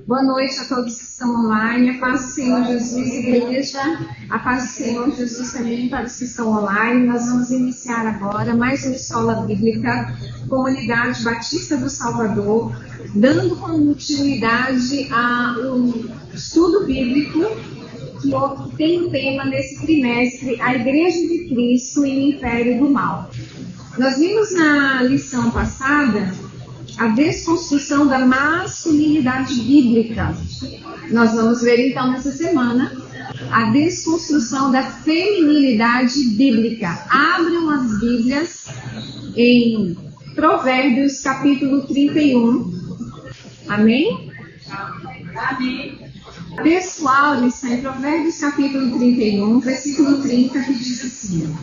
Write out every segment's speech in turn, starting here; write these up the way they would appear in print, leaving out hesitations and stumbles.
Boa noite a todos que estão online. A paz do Senhor Jesus, igreja. A paz do Senhor Jesus também para os que estão online. Nós vamos iniciar agora mais uma escola bíblica, Comunidade Batista do Salvador, dando continuidade ao estudo bíblico que tem o tema nesse trimestre, a Igreja de Cristo e o Império do Mal. Nós vimos na lição passada a desconstrução da masculinidade bíblica. Nós vamos ver então nessa semana a desconstrução da feminilidade bíblica. Abram as Bíblias em Provérbios capítulo 31. Amém? Amém. Pessoal, está em Provérbios capítulo 31, versículo 30, que diz assim: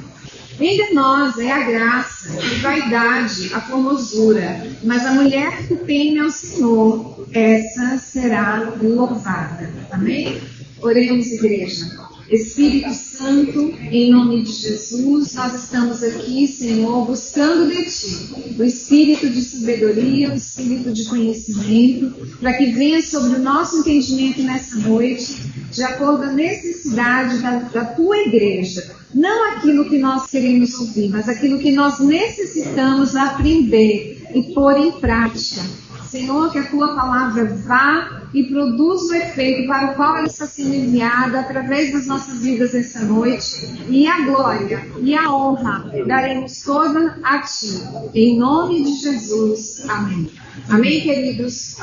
enganosa é a graça, e vaidade a formosura, mas a mulher que teme ao Senhor, essa será louvada. Amém? Oremos, igreja. Espírito Santo, em nome de Jesus, nós estamos aqui, Senhor, buscando de Ti o espírito de sabedoria, o espírito de conhecimento, para que venha sobre o nosso entendimento nessa noite, de acordo com a necessidade da Tua igreja. Não aquilo que nós queremos ouvir, mas aquilo que nós necessitamos aprender e pôr em prática. Senhor, que a Tua palavra vá e produza o efeito para o qual ela está sendo enviada através das nossas vidas essa noite. E a glória e a honra daremos toda a Ti. Em nome de Jesus. Amém. Amém, queridos?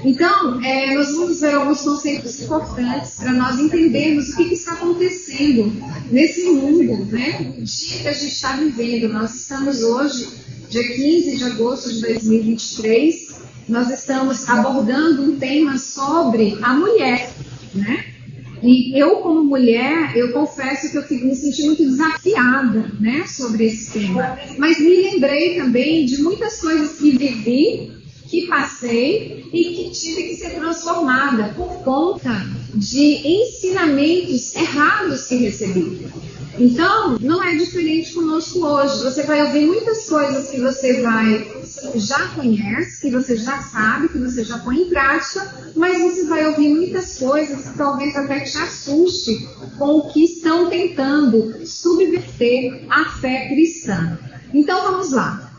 Então, nós vamos ver alguns conceitos importantes para nós entendermos o que está acontecendo nesse mundo, né? O dia que a gente está vivendo. Nós estamos hoje, dia 15 de agosto de 2023, nós estamos abordando um tema sobre a mulher, né? E eu, como mulher, eu confesso que eu me senti muito desafiada, né, sobre esse tema. Mas me lembrei também de muitas coisas que vivi, que passei e que tive que ser transformada por conta de ensinamentos errados que recebi. Então, não é diferente conosco hoje. Você vai ouvir muitas coisas que você já conhece, que você já sabe, que você já põe em prática, mas você vai ouvir muitas coisas que talvez até te assuste com o que estão tentando subverter a fé cristã. Então, vamos lá.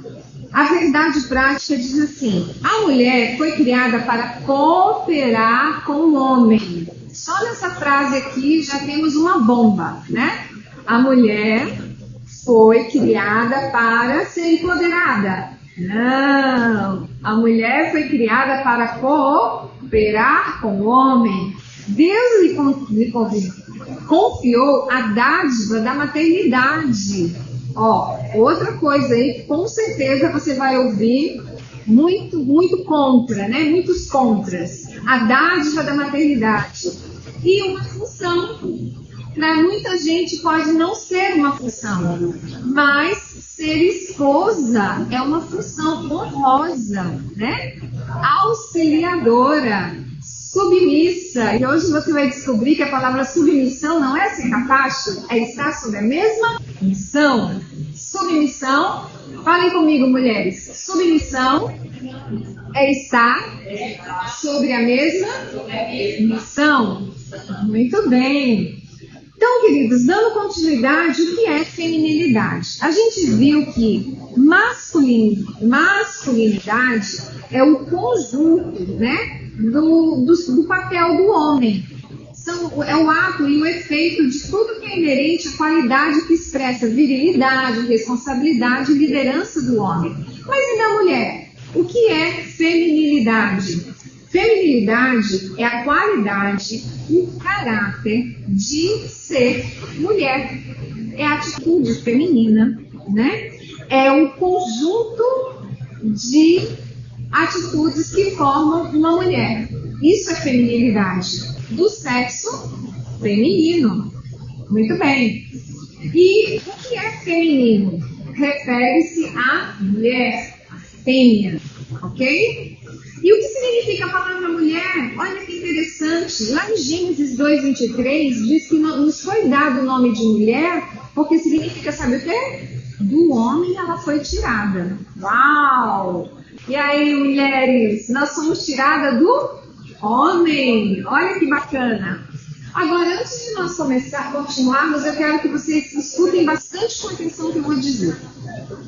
A verdade prática diz assim: a mulher foi criada para cooperar com o homem. Só nessa frase aqui já temos uma bomba, né? A mulher foi criada para ser empoderada. Não, a mulher foi criada para cooperar com o homem. Deus lhe confiou a dádiva da maternidade. Outra coisa aí que com certeza você vai ouvir muito contra, né? Muitos contras. A dádiva da maternidade. E uma função. Para muita gente pode não ser uma função, mas ser esposa é uma função honrosa, né? Auxiliadora, submissa. E hoje você vai descobrir que a palavra submissão não é ser capacho, é estar sob a mesma missão. Submissão, falem comigo, mulheres. Submissão é estar sobre a mesma missão. Muito bem. Então, queridos, dando continuidade, o que é feminilidade? A gente viu que masculinidade é o conjunto, né, do papel do homem. É o ato e o efeito de tudo que é inerente à qualidade que expressa virilidade, responsabilidade e liderança do homem. Mas e da mulher? O que é feminilidade? Feminilidade é a qualidade e o caráter de ser mulher. É a atitude feminina, né? É um conjunto de atitudes que formam uma mulher. Isso é feminilidade. Do sexo feminino. Muito bem. E o que é feminino? Refere-se à mulher, a fêmea, ok? E o que significa a palavra mulher? Olha que interessante. Lá em Gênesis 2:23 diz que nos foi dado o nome de mulher porque significa, sabe o quê? Do homem ela foi tirada. Uau! E aí, mulheres, nós somos tiradas do homem. Olha que bacana. Agora, antes de nós continuarmos, eu quero que vocês escutem bastante com atenção o que eu vou dizer.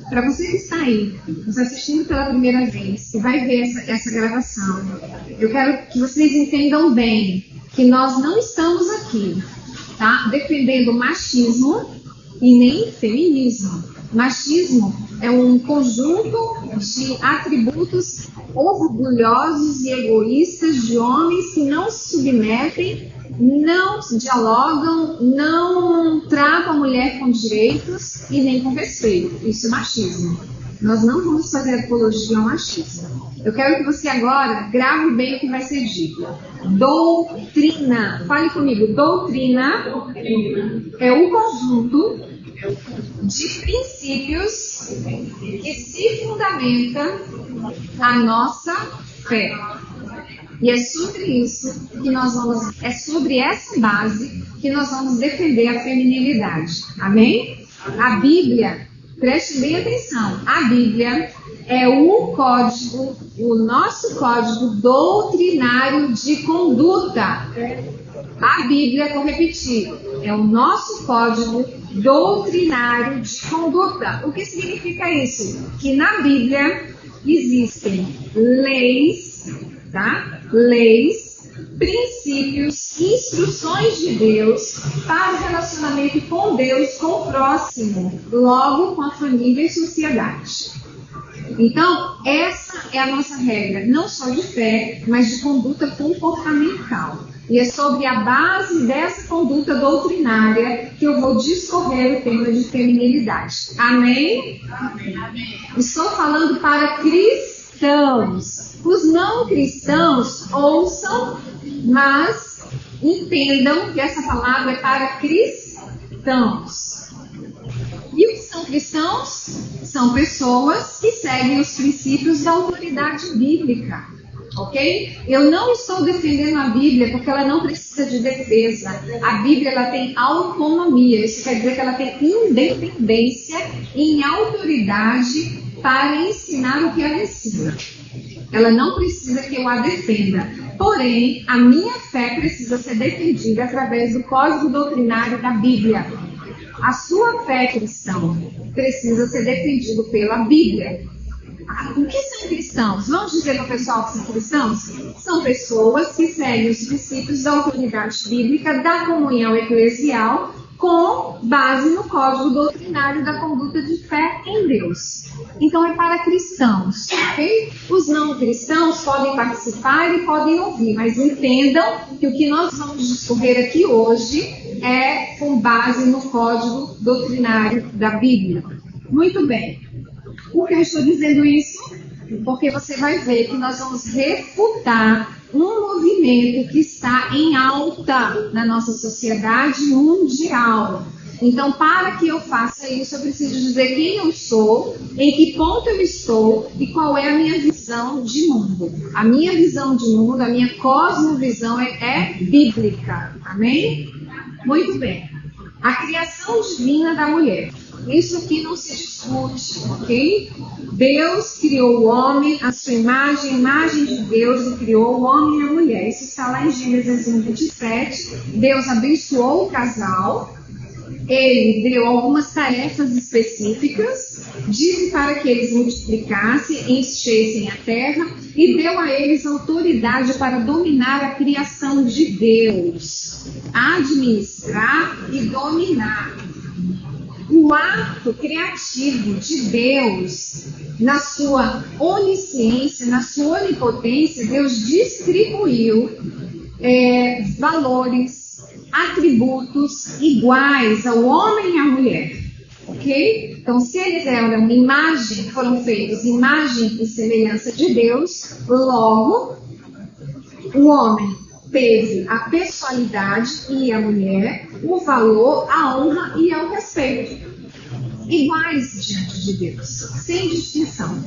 Para você que está aí, nos assistindo pela primeira vez, que vai ver essa gravação, eu quero que vocês entendam bem que nós não estamos aqui, tá, defendendo machismo e nem feminismo. Machismo é um conjunto de atributos orgulhosos e egoístas de homens que não se submetem, não dialogam, não tratam a mulher com direitos e nem com respeito. Isso é machismo. Nós não vamos fazer apologia ao machismo. Eu quero que você agora grave bem o que vai ser dito. Doutrina. Fale comigo. Doutrina é o conjunto de princípios que se fundamenta a nossa fé. E é sobre isso que nós vamos, é sobre essa base que nós vamos defender a feminilidade. Amém? A Bíblia, preste bem atenção, a Bíblia é o código, o nosso código doutrinário de conduta. A Bíblia, vou repetir, é o nosso código doutrinário de conduta. O que significa isso? Que na Bíblia existem leis, tá? Leis, princípios, instruções de Deus para o relacionamento com Deus, com o próximo, logo com a família e sociedade. Então, essa é a nossa regra, não só de fé, mas de conduta comportamental. E é sobre a base dessa conduta doutrinária que eu vou discorrer o tema de feminilidade. Amém? Amém. Estou falando para cristãos. Os não cristãos ouçam, mas entendam que essa palavra é para cristãos. E o que são cristãos? São pessoas que seguem os princípios da autoridade bíblica. Ok? Eu não estou defendendo a Bíblia porque ela não precisa de defesa. A Bíblia ela tem autonomia. Isso quer dizer que ela tem independência em autoridade para ensinar o que ela ensina. Ela não precisa que eu a defenda. Porém, a minha fé precisa ser defendida através do código doutrinário da Bíblia. A sua fé cristã precisa ser defendida pela Bíblia. O que são cristãos? Vamos dizer para o pessoal que são cristãos? São pessoas que seguem os princípios da autoridade bíblica, da comunhão eclesial, com base no código doutrinário da conduta de fé em Deus. Então é para cristãos, ok? Os não cristãos podem participar e podem ouvir, mas entendam que o que nós vamos discorrer aqui hoje é com base no código doutrinário da Bíblia. Muito bem. Por que eu estou dizendo isso? Porque você vai ver que nós vamos refutar um movimento que está em alta na nossa sociedade mundial. Então, para que eu faça isso, eu preciso dizer quem eu sou, em que ponto eu estou e qual é a minha visão de mundo. A minha visão de mundo, a minha cosmovisão é bíblica. Amém? Muito bem. A criação divina da mulher. Isso aqui não se discute, ok? Deus criou o homem, a sua imagem, a imagem de Deus, e criou o homem e a mulher. Isso está lá em Gênesis 1:27. Deus abençoou o casal. Ele deu algumas tarefas específicas, disse para que eles multiplicassem, enchessem a terra e deu a eles autoridade para dominar a criação de Deus, administrar e dominar. O ato criativo de Deus, na sua onisciência, na sua onipotência, Deus distribuiu valores, atributos iguais ao homem e à mulher. Ok? Então, se eles eram imagem, foram feitos imagem e semelhança de Deus, logo, o homem teve a pessoalidade e a mulher, o valor, a honra e o respeito. Iguais diante de Deus, sem distinção.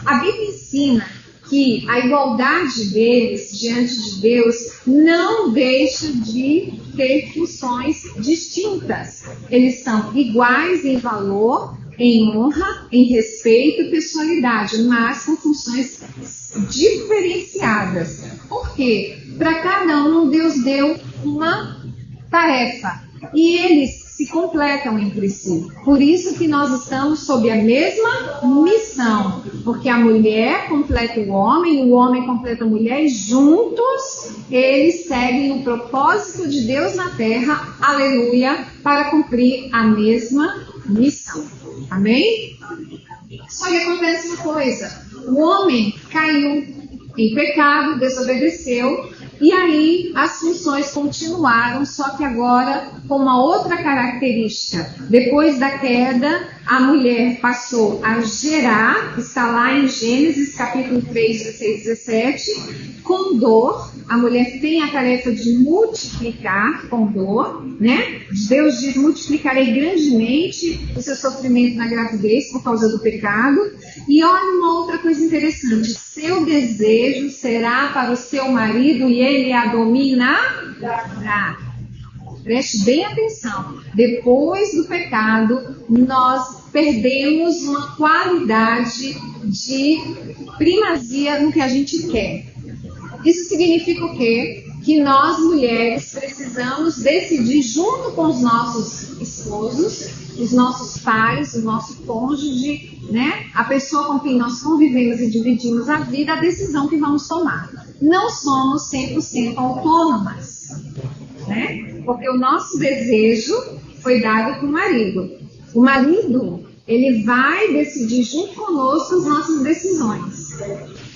A Bíblia ensina que a igualdade deles diante de Deus não deixa de ter funções distintas. Eles são iguais em valor, em honra, em respeito e pessoalidade, mas com funções diferenciadas. Por quê? Para cada um, Deus deu uma tarefa e eles se completam entre si. Por isso que nós estamos sob a mesma missão, porque a mulher completa o homem completa a mulher, e juntos eles seguem o propósito de Deus na terra, aleluia, para cumprir a mesma missão. Amém? Só que acontece uma coisa: o homem caiu em pecado, desobedeceu, e aí as funções continuaram, só que agora com uma outra característica. Depois da queda, a mulher passou a gerar, está lá em Gênesis capítulo 3, 16, 17, com dor. A mulher tem a tarefa de multiplicar com dor, né? Deus diz: multiplicarei grandemente o seu sofrimento na gravidez por causa do pecado. E olha uma outra coisa interessante: seu desejo será para o seu marido e ele a dominará. Preste bem atenção. Depois do pecado, nós perdemos uma qualidade de primazia no que a gente quer. Isso significa o quê? Que nós, mulheres, precisamos decidir junto com os nossos esposos, os nossos pais, o nosso cônjuge, né? A pessoa com quem nós convivemos e dividimos a vida, a decisão que vamos tomar. Não somos 100% autônomas, né? Porque o nosso desejo foi dado para o marido. O marido, ele vai decidir junto conosco as nossas decisões.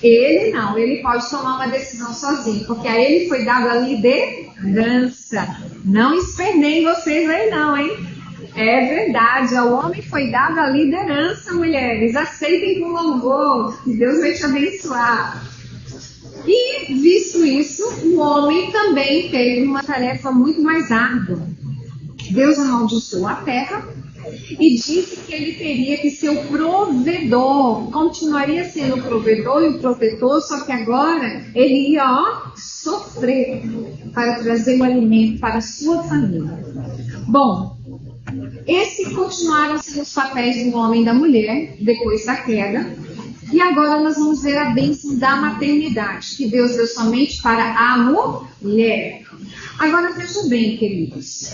Ele não, ele pode tomar uma decisão sozinho, porque a ele foi dada a liderança. Não esperneiem vocês aí não, hein? É verdade, ao homem foi dada a liderança, mulheres. Aceitem com louvor, que Deus vai te abençoar. E, visto isso, o homem também teve uma tarefa muito mais árdua. Deus amaldiçoou a terra e disse que ele teria que ser o provedor, continuaria sendo o provedor e o protetor, só que agora ele ia sofrer para trazer o alimento para a sua família. Bom, esses continuaram sendo os papéis do homem e da mulher, depois da queda. E agora nós vamos ver a bênção da maternidade, que Deus deu somente para a mulher. Agora vejam bem, queridos.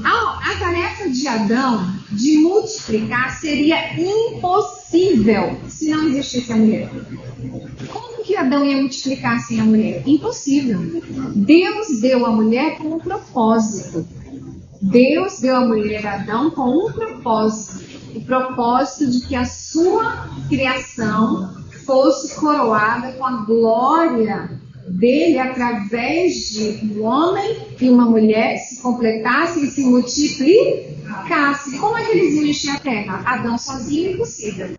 A tarefa de Adão de multiplicar seria impossível se não existisse a mulher. Como que Adão ia multiplicar sem a mulher? Impossível. Deus deu a mulher com um propósito. Deus deu a mulher a Adão com um propósito. O propósito de que a sua criação fosse coroada com a glória dele através de um homem e uma mulher se completassem e se multiplicassem. Como é que eles iam encher a terra? Adão sozinho, impossível.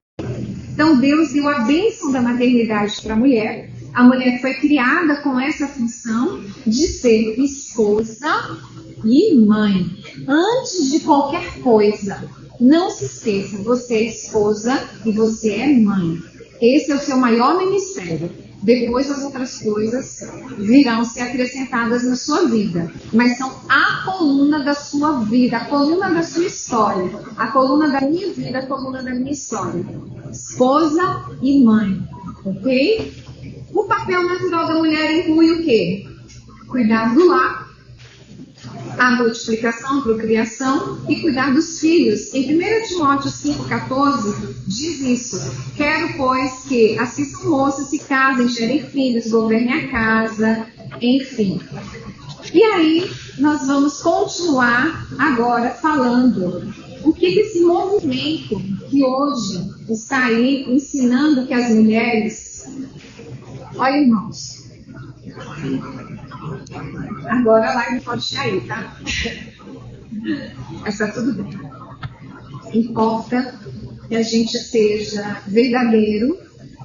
Então Deus deu a bênção da maternidade para a mulher. A mulher foi criada com essa função de ser esposa e mãe. Antes de qualquer coisa, não se esqueça, você é esposa e você é mãe. Esse é o seu maior ministério. Depois as outras coisas virão ser acrescentadas na sua vida. Mas são a coluna da sua vida, a coluna da sua história. A coluna da minha vida, a coluna da minha história. Esposa e mãe. Ok? O papel natural da mulher inclui o quê? Cuidar do lar, a multiplicação, procriação e cuidar dos filhos. Em 1 Timóteo 5,14 diz isso: quero, pois, que assistam moças, se casem, gerem filhos, governem a casa, enfim. E aí, nós vamos continuar agora falando o que esse movimento que hoje está aí ensinando que as mulheres... Olha, irmãos, agora a live pode cair, tá? Mas tá tudo bem. Importa que a gente seja verdadeiro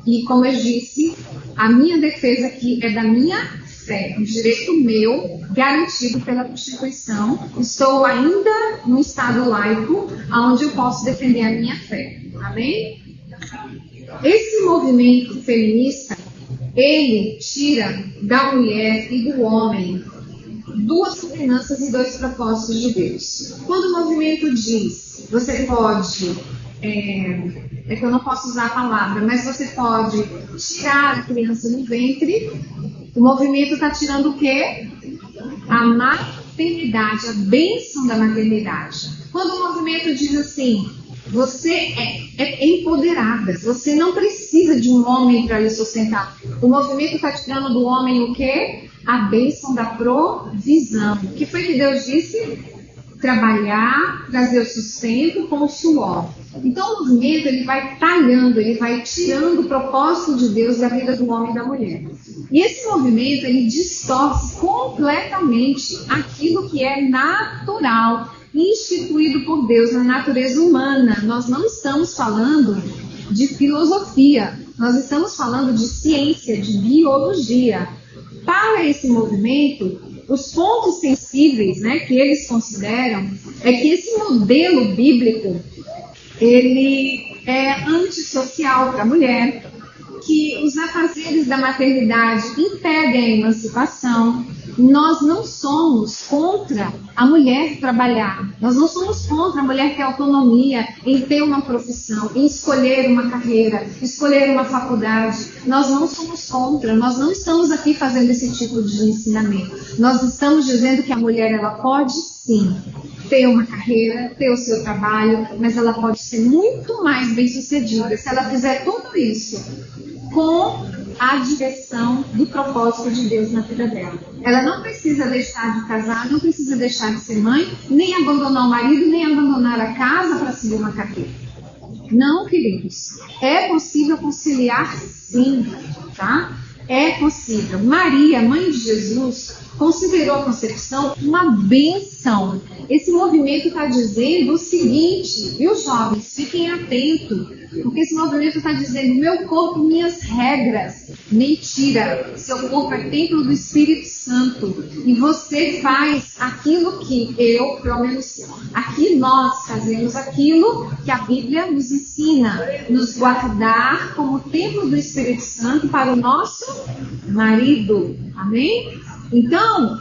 e, como eu disse, a minha defesa aqui é da minha fé, um direito meu, garantido pela Constituição. Estou ainda no estado laico, onde eu posso defender a minha fé. Amém? Esse movimento feminista, ele tira da mulher e do homem duas ordenanças e dois propósitos de Deus. Quando o movimento diz, você pode é que eu não posso usar a palavra, mas você pode tirar a criança do ventre. O movimento está tirando o quê? A maternidade, a bênção da maternidade. Quando o movimento diz assim, você é empoderada, você não precisa de um homem para lhe sustentar. O movimento está tirando do homem o quê? A bênção da provisão. O que foi que Deus disse? Trabalhar, trazer o sustento com o suor. Então o movimento ele vai talhando, ele vai tirando o propósito de Deus da vida do homem e da mulher. E esse movimento ele distorce completamente aquilo que é natural, instituído por Deus na natureza humana. Nós não estamos falando de filosofia, nós estamos falando de ciência, de biologia. Para esse movimento, os pontos sensíveis, né, que eles consideram é que esse modelo bíblico ele é antissocial para a mulher, que os afazeres da maternidade impedem a emancipação. Nós não somos contra a mulher trabalhar, nós não somos contra a mulher ter autonomia em ter uma profissão, em escolher uma carreira, escolher uma faculdade. Nós não somos contra, nós não estamos aqui fazendo esse tipo de ensinamento. Nós estamos dizendo que a mulher ela pode sim ter uma carreira, ter o seu trabalho, mas ela pode ser muito mais bem-sucedida se ela fizer tudo isso com a direção do propósito de Deus na vida dela. Ela não precisa deixar de casar, não precisa deixar de ser mãe, nem abandonar o marido, nem abandonar a casa para seguir uma carreira. Não, queridos. É possível conciliar sim, tá? É possível. Maria, mãe de Jesus, considerou a concepção uma bênção. Esse movimento está dizendo o seguinte, viu, jovens? Fiquem atentos, porque esse movimento está dizendo, meu corpo, minhas regras. Mentira! Seu corpo é templo do Espírito Santo. E você faz aquilo que eu, pelo menos aqui nós fazemos aquilo que a Bíblia nos ensina. Nos guardar como templo do Espírito Santo para o nosso marido. Amém? Então,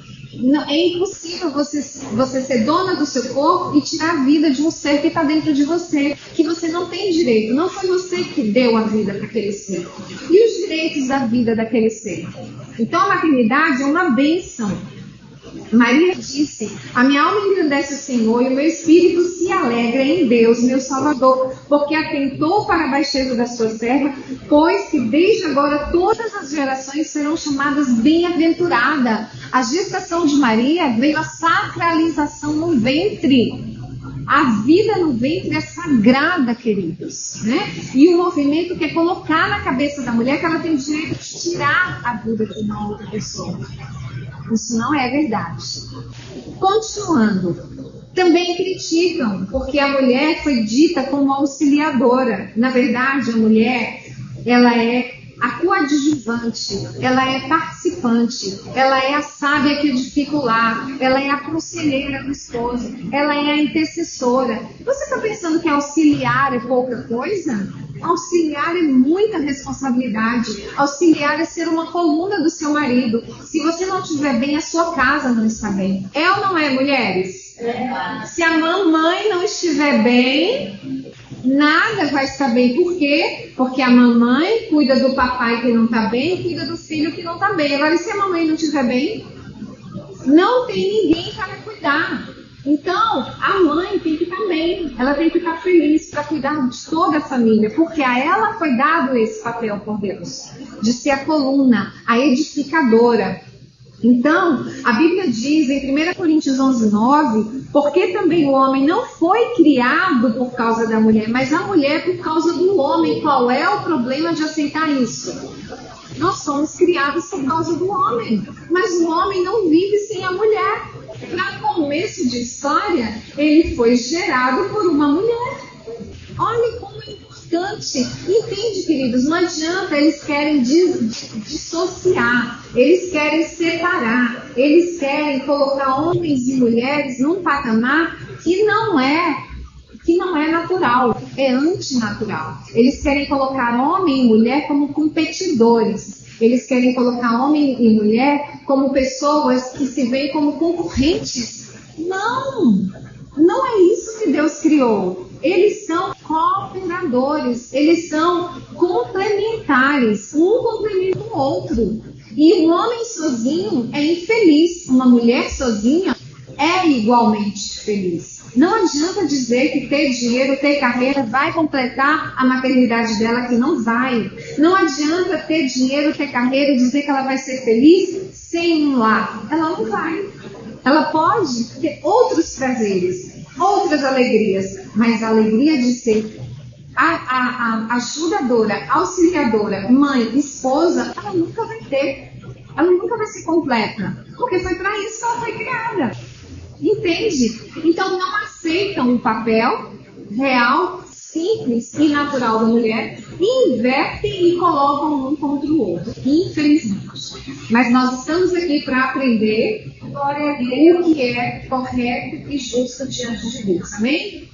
é impossível você ser dona do seu corpo e tirar a vida de um ser que está dentro de você, que você não tem direito. Não foi você que deu a vida para aquele ser. E os direitos da vida daquele ser? Então, a maternidade é uma bênção. Maria disse, a minha alma engrandece o Senhor e o meu espírito se alegra em Deus, meu Salvador, porque atentou para a baixeza da sua serva, pois que desde agora todas as gerações serão chamadas bem-aventuradas. A gestação de Maria veio a sacralização no ventre. A vida no ventre é sagrada, queridos, né? E o movimento quer colocar na cabeça da mulher que ela tem o direito de tirar a vida de uma outra pessoa. Isso não é verdade. Continuando, também criticam, porque a mulher foi dita como auxiliadora. Na verdade, a mulher, ela é a coadjuvante, ela é participante, ela é a sábia que edifica o lar, ela é a conselheira do esposo, ela é a intercessora. Você está pensando que auxiliar é pouca coisa? Auxiliar é muita responsabilidade. Auxiliar é ser uma coluna do seu marido. Se você não estiver bem, a sua casa não está bem. É ou não é, mulheres? Se a mamãe não estiver bem, nada vai estar bem. Por quê? Porque a mamãe cuida do papai que não está bem e cuida do filho que não está bem. Agora, e se a mamãe não estiver bem? Não tem ninguém para cuidar. Então, a mãe tem que estar bem, ela tem que estar feliz para cuidar de toda a família, porque a ela foi dado esse papel por Deus, de ser a coluna, a edificadora. Então, a Bíblia diz em 1 Coríntios 11:9, porque também o homem não foi criado por causa da mulher, mas a mulher por causa do homem. Qual é o problema de aceitar isso? Nós somos criados por causa do homem, mas o homem não vive sem a mulher. Para começo de história, ele foi gerado por uma mulher. Olha como é importante. Entende, queridos? Não adianta, eles querem dissociar, eles querem separar, eles querem colocar homens e mulheres num patamar que não é natural, é antinatural. Eles querem colocar homem e mulher como competidores. Eles querem colocar homem e mulher como pessoas que se veem como concorrentes. Não é isso que Deus criou. eles são cooperadores, eles são complementares, um complementa o outro. E um homem sozinho é infeliz, uma mulher sozinha é igualmente feliz. Não adianta dizer que ter dinheiro, ter carreira vai completar a maternidade dela, que não vai. Não adianta ter dinheiro, ter carreira e dizer que ela vai ser feliz sem um lar. Ela não vai. Ela pode ter outros prazeres, outras alegrias, mas a alegria de ser a ajudadora, auxiliadora, mãe, esposa, ela nunca vai ter. Ela nunca vai ser completa, porque foi para isso que ela foi criada. Entende? Então não aceitam o papel real, simples e natural da mulher, invertem e colocam um contra o outro, infelizmente. Mas nós estamos aqui para aprender o que é correto e justo diante de Deus. Amém?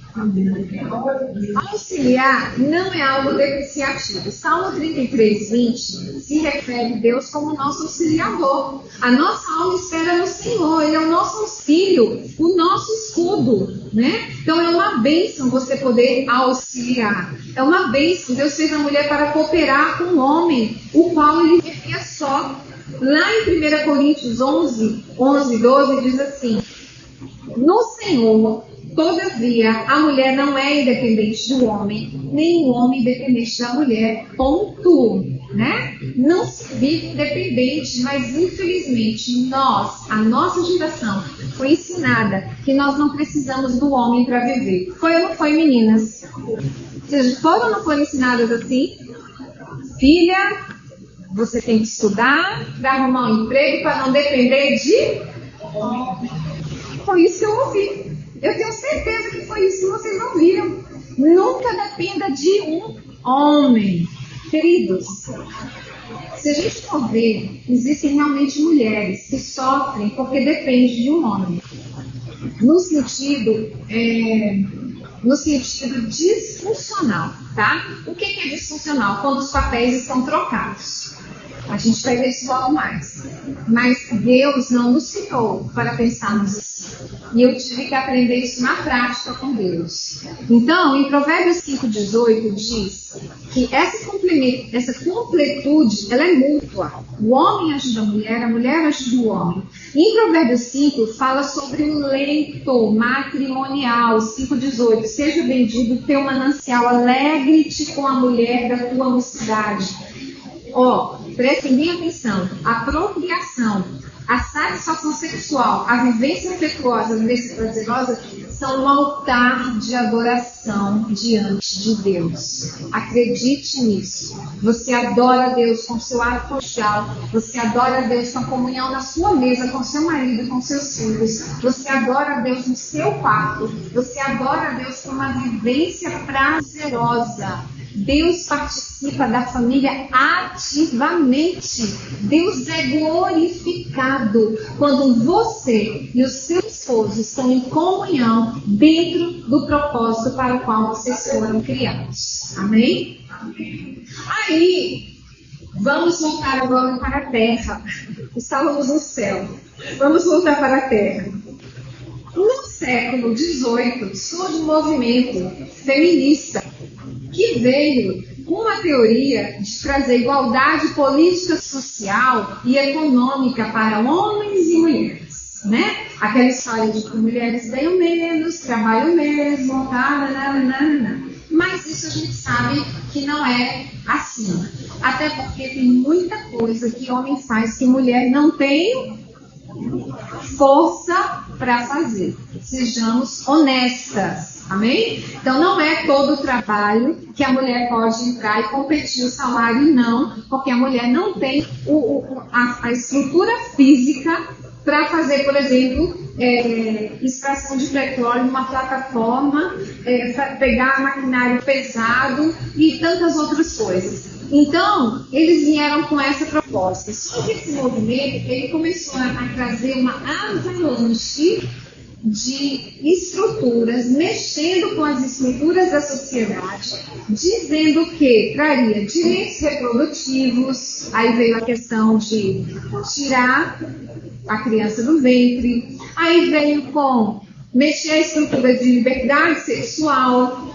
Auxiliar não é algo depreciativo. Salmo 33, 20 se refere a Deus como nosso auxiliador. A nossa alma espera no Senhor, Ele é o nosso auxílio, o nosso escudo, né? Então é uma bênção você poder auxiliar. É uma bênção. Deus fez a mulher para cooperar com o homem, o qual Ele vivia só. Lá em 1 Coríntios 11, 12 diz assim: no Senhor, todavia, a mulher não é independente do homem, nem o homem independente da mulher. Ponto. Né? Não se vive independente, mas infelizmente nós, a nossa geração, foi ensinada que nós não precisamos do homem para viver. Foi ou não foi, meninas? Vocês foram ou não foram ensinadas assim? Filha, você tem que estudar para arrumar um emprego, para não depender de... Foi isso que eu ouvi. Eu tenho certeza que foi isso que vocês ouviram. Nunca dependa de um homem. Queridos, se a gente for ver, existem realmente mulheres que sofrem porque dependem de um homem. No sentido disfuncional, tá? O que é disfuncional? Quando os papéis estão trocados. A gente vai ver isso logo mais. Mas Deus não nos criou para pensarmos assim. E eu tive que aprender isso na prática com Deus. Então, em Provérbios 5,18 diz que essa completude, ela é mútua. O homem ajuda a mulher ajuda o homem. Em Provérbios 5 fala sobre o leito matrimonial, 5,18. Seja bendito teu manancial, alegre-te com a mulher da tua mocidade. Prestem bem atenção, a procriação, a satisfação sexual, a vivência afetuosa, a vivência prazerosa são um altar de adoração diante de Deus. Acredite nisso. Você adora a Deus com seu ato conjugal, você adora a Deus com a comunhão na sua mesa, com seu marido, com seus filhos, você adora a Deus no seu quarto, você adora a Deus com uma vivência prazerosa. Deus participa da família ativamente. Deus é glorificado quando você e o seu esposo estão em comunhão dentro do propósito para o qual vocês foram criados. Amém? Aí, vamos voltar agora para a terra. Estávamos no céu. Vamos voltar para a terra. No século XVIII, surge um movimento feminista que veio com uma teoria de trazer igualdade política, social e econômica para homens e mulheres, né? Aquela história de que mulheres ganham menos, trabalham mesmo, mas isso a gente sabe que não é assim. Até porque tem muita coisa que homem faz que mulher não tem força para fazer. Sejamos honestas. Amém? Então não é todo o trabalho que a mulher pode entrar e competir o salário, não, porque a mulher não tem a estrutura física para fazer, por exemplo, extração de petróleo numa plataforma, pegar maquinário pesado e tantas outras coisas. Então, eles vieram com essa proposta. Só que esse movimento, ele começou a trazer uma avalanche de estruturas, mexendo com as estruturas da sociedade, dizendo que traria direitos reprodutivos, aí veio a questão de tirar a criança do ventre, aí veio com mexer a estrutura de liberdade sexual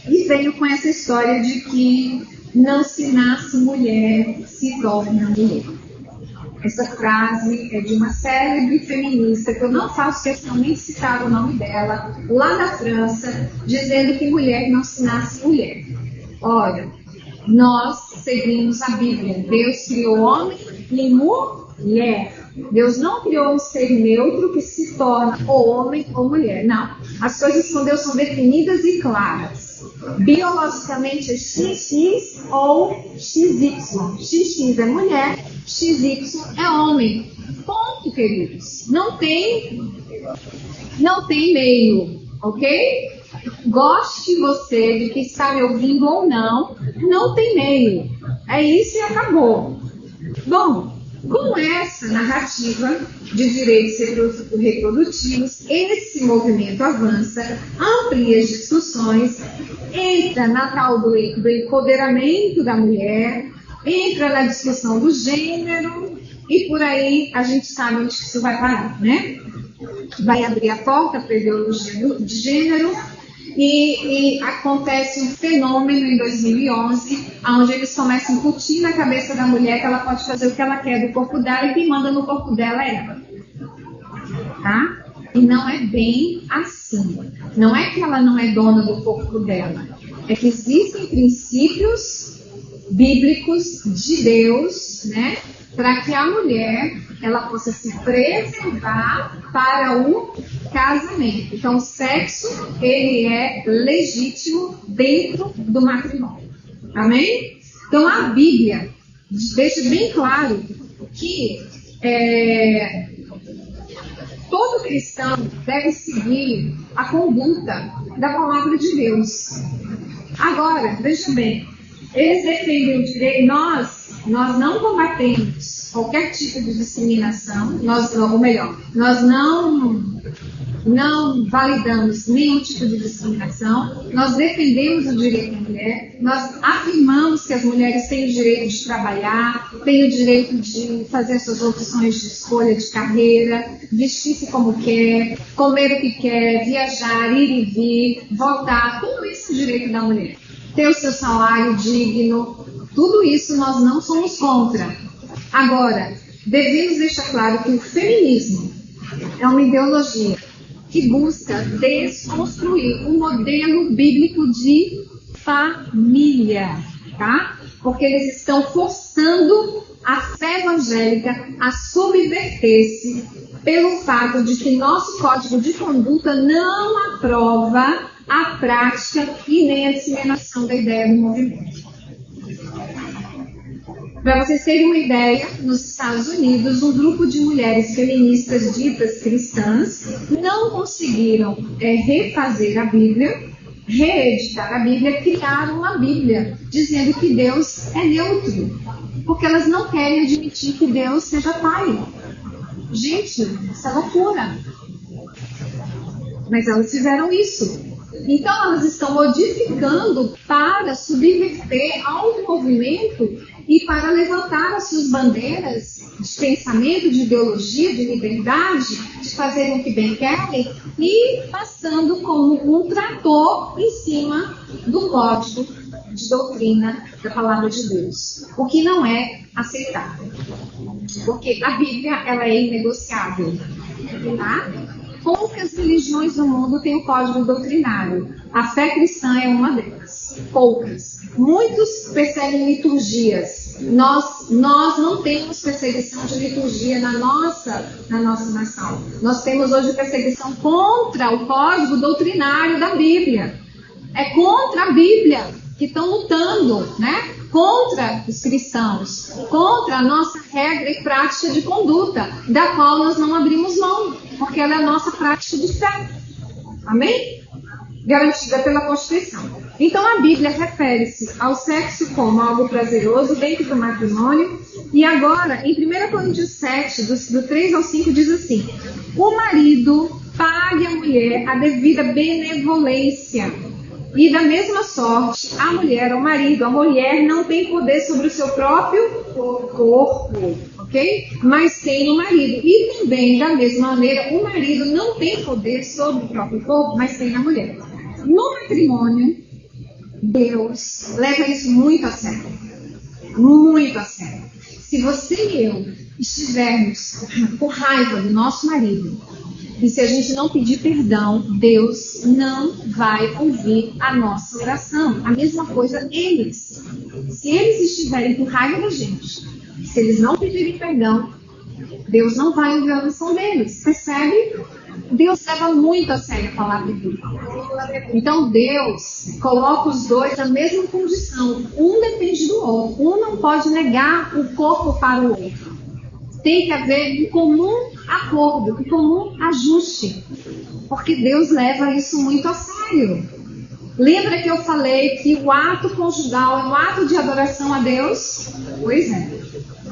e veio com essa história de que não se nasce mulher, se torna mulher. Essa frase é de uma célebre feminista, que eu não faço questão nem de citar o nome dela, lá da França, dizendo que mulher não se nasce mulher. Olha, nós seguimos a Bíblia. Deus criou homem e mulher. Deus não criou um ser neutro que se torna ou homem ou mulher. Não. As coisas com Deus são definidas e claras. Biologicamente é XX ou XY. XX é mulher, XY é homem. Ponto, queridos. Não tem meio, ok? Goste você de que está me ouvindo ou não, não tem meio. É isso e acabou. Bom, com essa narrativa de direitos reprodutivos, esse movimento avança, amplia as discussões, entra na tal do empoderamento da mulher, entra na discussão do gênero, e por aí a gente sabe onde isso vai parar, né? Vai abrir a porta para a ideologia de gênero, e acontece um fenômeno em 2011, onde eles começam a incutir na cabeça da mulher que ela pode fazer o que ela quer do corpo dela, e quem manda no corpo dela é ela. Tá? E não é bem assim. Não é que ela não é dona do corpo dela. É que existem princípios bíblicos de Deus, né? Para que a mulher ela possa se preservar para o casamento. Então, o sexo, ele é legítimo dentro do matrimônio. Amém? Então, a Bíblia deixa bem claro que todo cristão deve seguir a conduta da palavra de Deus. Agora, veja bem, eles defendem o direito, nós não combatemos qualquer tipo de discriminação, nós não validamos nenhum tipo de discriminação, nós defendemos o direito da mulher, nós afirmamos que as mulheres têm o direito de trabalhar, têm o direito de fazer suas opções de escolha de carreira, vestir-se como quer, comer o que quer, viajar, ir e vir, voltar, tudo isso é o direito da mulher. Ter o seu salário digno, tudo isso nós não somos contra. Agora, devemos deixar claro que o feminismo é uma ideologia que busca desconstruir o modelo bíblico de família, tá? Porque eles estão forçando a fé evangélica a subverter-se pelo fato de que nosso código de conduta não aprova a prática e nem a disseminação da ideia do movimento. Para vocês terem uma ideia, nos Estados Unidos, um grupo de mulheres feministas ditas cristãs não conseguiram refazer a Bíblia, reeditar a Bíblia, criaram uma Bíblia dizendo que Deus é neutro, porque elas não querem admitir que Deus seja pai. Gente, isso é loucura. Mas elas fizeram isso. Então elas estão modificando para subverter ao movimento e para levantar as suas bandeiras de pensamento, de ideologia, de liberdade, de fazer o que bem querem e passando como um trator em cima do código de doutrina da palavra de Deus, o que não é aceitável, porque a Bíblia ela é inegociável, tá? Poucas religiões do mundo têm o código doutrinário. A fé cristã é uma delas. Poucas. Muitos perseguem liturgias. Nós não temos perseguição de liturgia na nossa nação. Nós temos hoje perseguição contra o código doutrinário da Bíblia. É contra a Bíblia que estão lutando, né? Contra os cristãos, contra a nossa regra e prática de conduta, da qual nós não abrimos mão, porque ela é a nossa prática de fé. Amém? Garantida pela Constituição. Então a Bíblia refere-se ao sexo como algo prazeroso dentro do matrimônio. E agora, em 1 Coríntios 7, do 3 ao 5, diz assim: o marido pague à mulher a devida benevolência. E da mesma sorte, a mulher, o marido, a mulher não tem poder sobre o seu próprio corpo, ok? ok? Mas tem o marido. E também, da mesma maneira, o marido não tem poder sobre o próprio corpo, mas tem a mulher. No matrimônio, Deus leva isso muito a sério. Muito a sério. Se você e eu estivermos com raiva do nosso marido, e se a gente não pedir perdão, Deus não vai ouvir a nossa oração. A mesma coisa eles. Se eles estiverem com raiva da gente, se eles não pedirem perdão, Deus não vai ouvir a oração deles. Percebe? Deus leva muito a sério a palavra de Deus. Então Deus coloca os dois na mesma condição. Um depende do outro. Um não pode negar o corpo para o outro. Tem que haver um comum acordo, um comum ajuste. Porque Deus leva isso muito a sério. Lembra que eu falei que o ato conjugal é um ato de adoração a Deus? Pois é.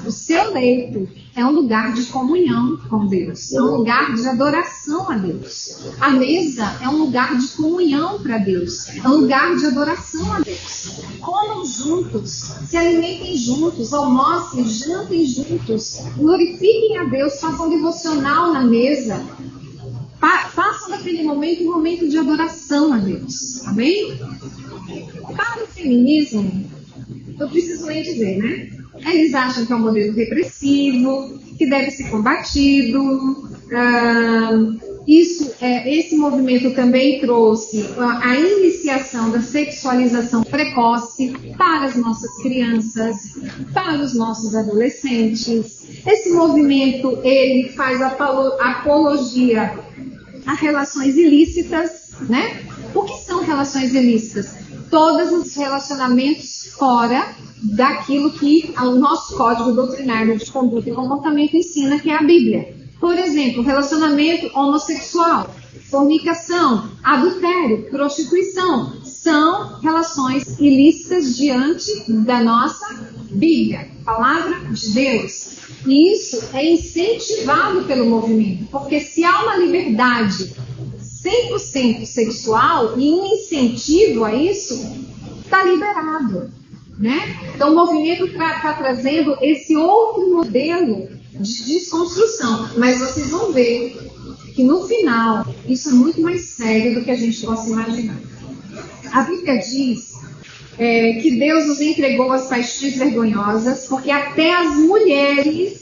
O seu leito é um lugar de comunhão com Deus. É um lugar de adoração a Deus. A mesa é um lugar de comunhão para Deus. É um lugar de adoração a Deus. Comam juntos, se alimentem juntos, almocem, jantem juntos. Glorifiquem a Deus, façam devocional na mesa. Façam daquele momento um momento de adoração a Deus. Amém? Para o feminismo, eu preciso nem dizer, né? Eles acham que é um modelo repressivo, que deve ser combatido. Esse movimento também trouxe a iniciação da sexualização precoce para as nossas crianças, para os nossos adolescentes. Esse movimento ele faz apologia a relações ilícitas, né? O que são relações ilícitas? Todos os relacionamentos fora daquilo que o nosso código doutrinário de conduta e comportamento ensina, que é a Bíblia. Por exemplo, relacionamento homossexual, fornicação, adultério, prostituição, são relações ilícitas diante da nossa Bíblia, palavra de Deus. E isso é incentivado pelo movimento, porque se há uma liberdade 100% sexual e um incentivo a isso, está liberado. Né? Então o movimento está trazendo esse outro modelo de desconstrução, mas vocês vão ver que no final isso é muito mais sério do que a gente possa imaginar. A Bíblia diz que Deus nos entregou as paixões vergonhosas, porque até as mulheres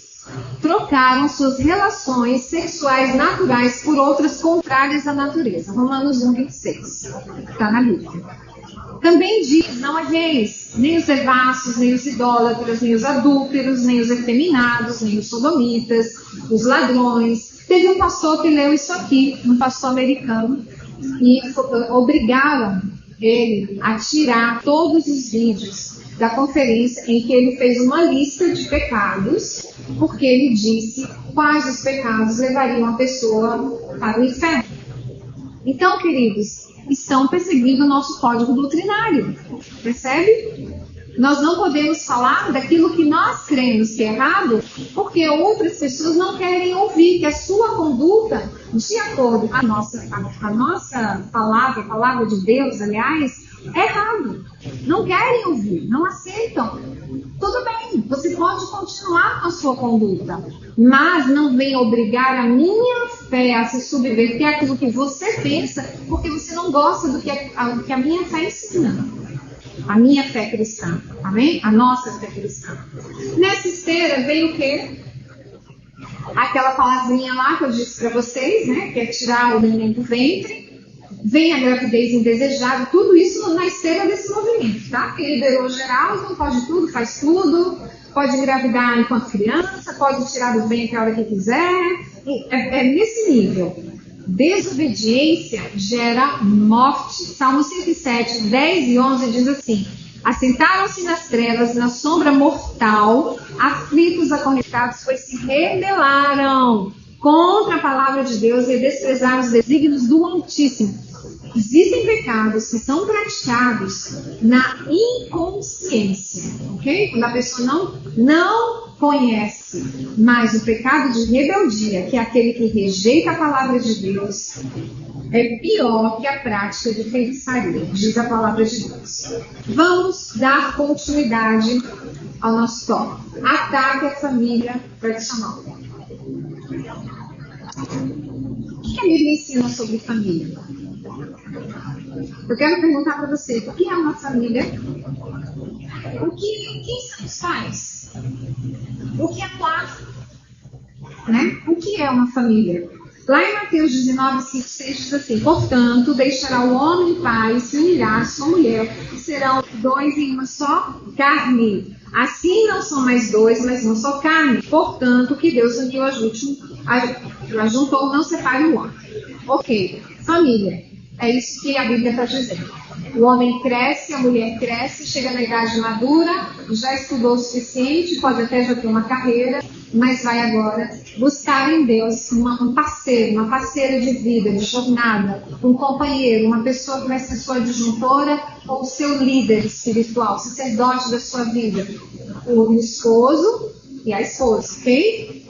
trocaram suas relações sexuais naturais por outras contrárias à natureza. Romanos 1:26, está na Bíblia. Também diz, não haveis nem os devassos, nem os idólatras, nem os adúlteros, nem os efeminados, nem os sodomitas, os ladrões. Teve um pastor que leu isso aqui, um pastor americano, e obrigaram ele a tirar todos os vídeos da conferência em que ele fez uma lista de pecados, porque ele disse quais os pecados levariam a pessoa para o inferno. Então, queridos, estão perseguindo o nosso código doutrinário. Percebe? Nós não podemos falar daquilo que nós cremos que é errado, porque outras pessoas não querem ouvir que a sua conduta, de acordo com a nossa palavra, a palavra de Deus, aliás, é errado. Não querem ouvir, não aceitam. Tudo bem, você pode continuar com a sua conduta, mas não venha obrigar a minha fé a se subverter àquilo que você pensa, porque você não gosta do que a minha fé ensina. A minha fé cristã, amém? A nossa fé cristã. Nessa esteira veio o quê? Aquela palavrinha lá que eu disse para vocês, né? Que é tirar o neném do ventre. Vem a gravidez indesejada, tudo isso na esteira desse movimento, tá? Que liberou geral, então pode tudo, faz tudo, pode engravidar enquanto criança, pode tirar do ventre a hora que quiser, é nesse nível. Desobediência gera morte. Salmo 107, 10 e 11 diz assim: assentaram-se nas trevas, na sombra mortal, aflitos, acorrentados, pois se rebelaram contra a palavra de Deus e desprezaram os desígnios do Altíssimo. Existem pecados que são praticados na inconsciência, ok? Quando a pessoa não conhece, mas o pecado de rebeldia, que é aquele que rejeita a palavra de Deus, é pior que a prática de feitiçaria, diz a palavra de Deus. Vamos dar continuidade ao nosso tópico. Ataque à família tradicional. O que a Bíblia ensina sobre família? Eu quero perguntar para você, o que é uma família? Quem são os pais? O que é lar? Né? O que é uma família? Lá em Mateus 19, 5, 6 diz assim: portanto, deixará o homem o pai e se unirá à sua mulher, serão dois em uma só carne. Assim não são mais dois, mas uma só carne. Portanto, o que Deus uniu ajuntou, não separe o homem. Ok, família. É isso que a Bíblia está dizendo. O homem cresce, a mulher cresce, chega na idade madura, já estudou o suficiente, pode até já ter uma carreira, mas vai agora buscar em Deus um parceiro, uma parceira de vida, de jornada, um companheiro, uma pessoa que vai ser sua adjuntora ou seu líder espiritual, sacerdote da sua vida. O esposo e a esposa, ok?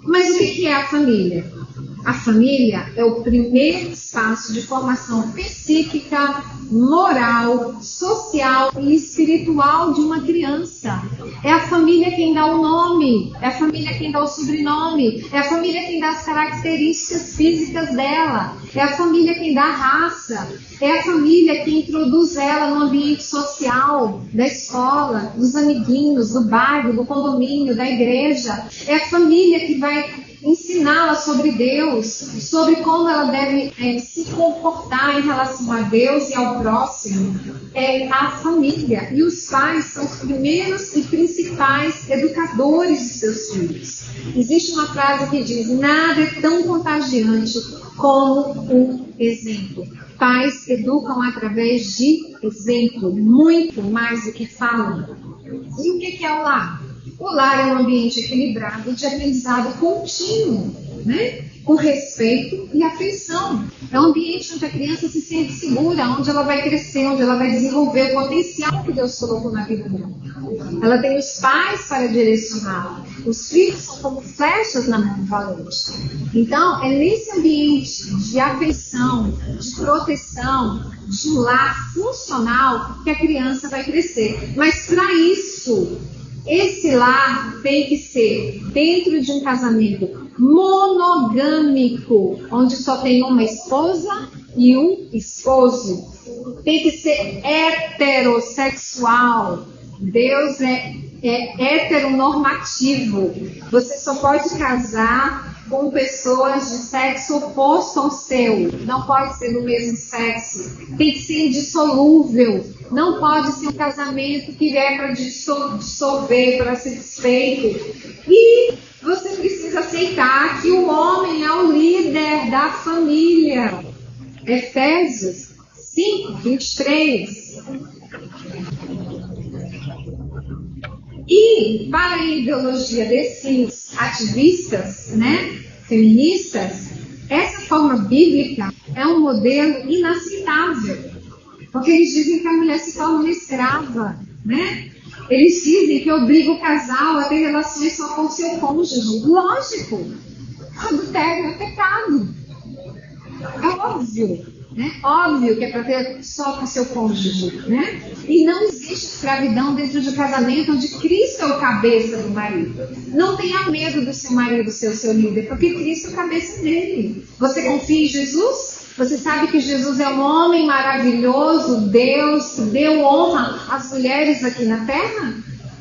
Mas o que é a família? A família é o primeiro espaço de formação psíquica, moral, social e espiritual de uma criança. É a família quem dá o nome, é a família quem dá o sobrenome, é a família quem dá as características físicas dela, é a família quem dá a raça, é a família que introduz ela no ambiente social, da escola, dos amiguinhos, do bairro, do condomínio, da igreja. É a família que vai ensiná-la sobre Deus, sobre como ela deve se comportar em relação a Deus e ao próximo. É a família. E os pais são os primeiros e principais educadores de seus filhos. Existe uma frase que diz: nada é tão contagiante como o exemplo. Pais educam através de exemplo, muito mais do que falam. E o que é o lar? O lar é um ambiente equilibrado de aprendizado contínuo, né? Com respeito e afeição. É um ambiente onde a criança se sente segura, onde ela vai crescer, onde ela vai desenvolver o potencial que Deus colocou na vida dela. Ela tem os pais para direcioná-la. Os filhos são como flechas na mão valente. Então, é nesse ambiente de afeição, de proteção, de um lar funcional que a criança vai crescer. Mas para isso, esse lar tem que ser dentro de um casamento monogâmico, onde só tem uma esposa e um esposo. Tem que ser heterossexual. Deus é heteronormativo. Você só pode casar com pessoas de sexo oposto ao seu. Não pode ser do mesmo sexo. Tem que ser indissolúvel. Não pode ser um casamento que é para dissolver, para ser desfeito. E você precisa aceitar que o homem é o líder da família. Efésios 5, 23. E para a ideologia desses ativistas, né, feministas, essa forma bíblica é um modelo inaceitável. Porque eles dizem que a mulher se torna uma escrava, né? Eles dizem que obriga o casal a ter relações só com o seu cônjuge. Lógico, adultério é pecado. É óbvio, né? Óbvio que é para ter só com o seu cônjuge, né? E não existe escravidão dentro de um casamento onde Cristo é o cabeça do marido. Não tenha medo do seu marido ser o seu líder, porque Cristo é o cabeça dele. Você confia em Jesus? Você sabe que Jesus é um homem maravilhoso, Deus deu honra às mulheres aqui na terra?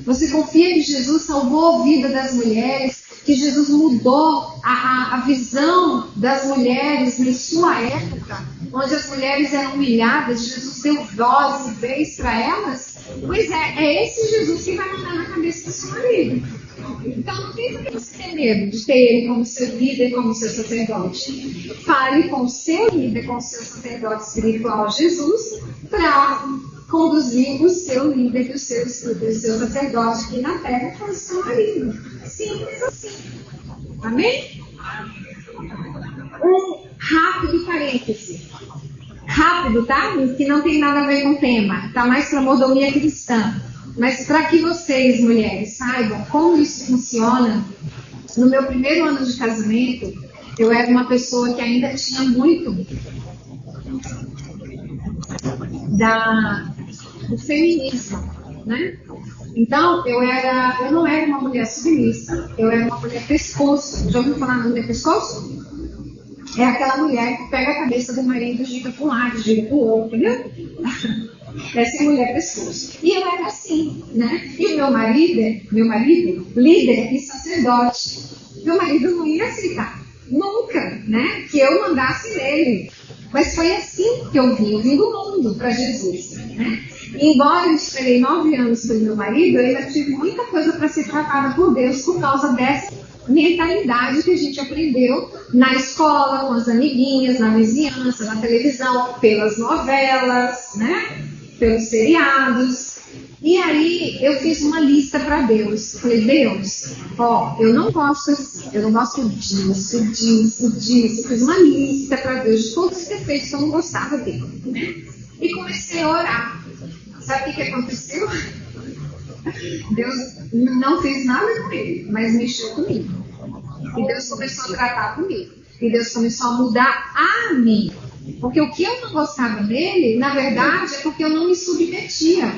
Você confia que Jesus salvou a vida das mulheres, que Jesus mudou a visão das mulheres em sua época, onde as mulheres eram humilhadas, Jesus deu voz e vez para elas? Pois é esse Jesus que vai mandar na cabeça do seu marido. Então não tem por que você ter medo de ter ele como seu líder, como seu sacerdote. Fale com o seu líder, com o seu sacerdote espiritual, Jesus, para conduzir o seu líder e o seu sacerdote aqui na terra para o seu marido. Simples assim. Amém? Um rápido parêntese. rápido, tá? Que não tem nada a ver com o tema, tá mais para mordomia cristã. Mas para que vocês, mulheres, saibam como isso funciona, no meu primeiro ano de casamento, eu era uma pessoa que ainda tinha muito do feminismo, né? Então, eu não era uma mulher submissa, eu era uma mulher pescoço. Já ouviu falar na mulher pescoço? É aquela mulher que pega a cabeça do marido, gira para um lado, gira para o outro, entendeu? Essa é a mulher pescoço. E eu era assim, né? E o meu marido, líder e sacerdote, meu marido não ia aceitar, nunca, né? Que eu mandasse nele. Mas foi assim que eu vim do mundo para Jesus, né? E embora eu esperei 9 anos pelo meu marido, eu ainda tive muita coisa para ser tratada por Deus por causa dessa mentalidade que a gente aprendeu na escola, com as amiguinhas, na vizinhança, na televisão, pelas novelas, né? Pelos seriados. E aí eu fiz uma lista para Deus. Eu falei, Deus, eu não gosto disso. Eu fiz uma lista para Deus de todos os defeitos que eu não gostava dele, né? E comecei a orar. Sabe o que aconteceu? Deus não fez nada com ele, mas mexeu comigo. E Deus começou a tratar comigo. E Deus começou a mudar a mim. Porque o que eu não gostava dele, na verdade, é porque eu não me submetia.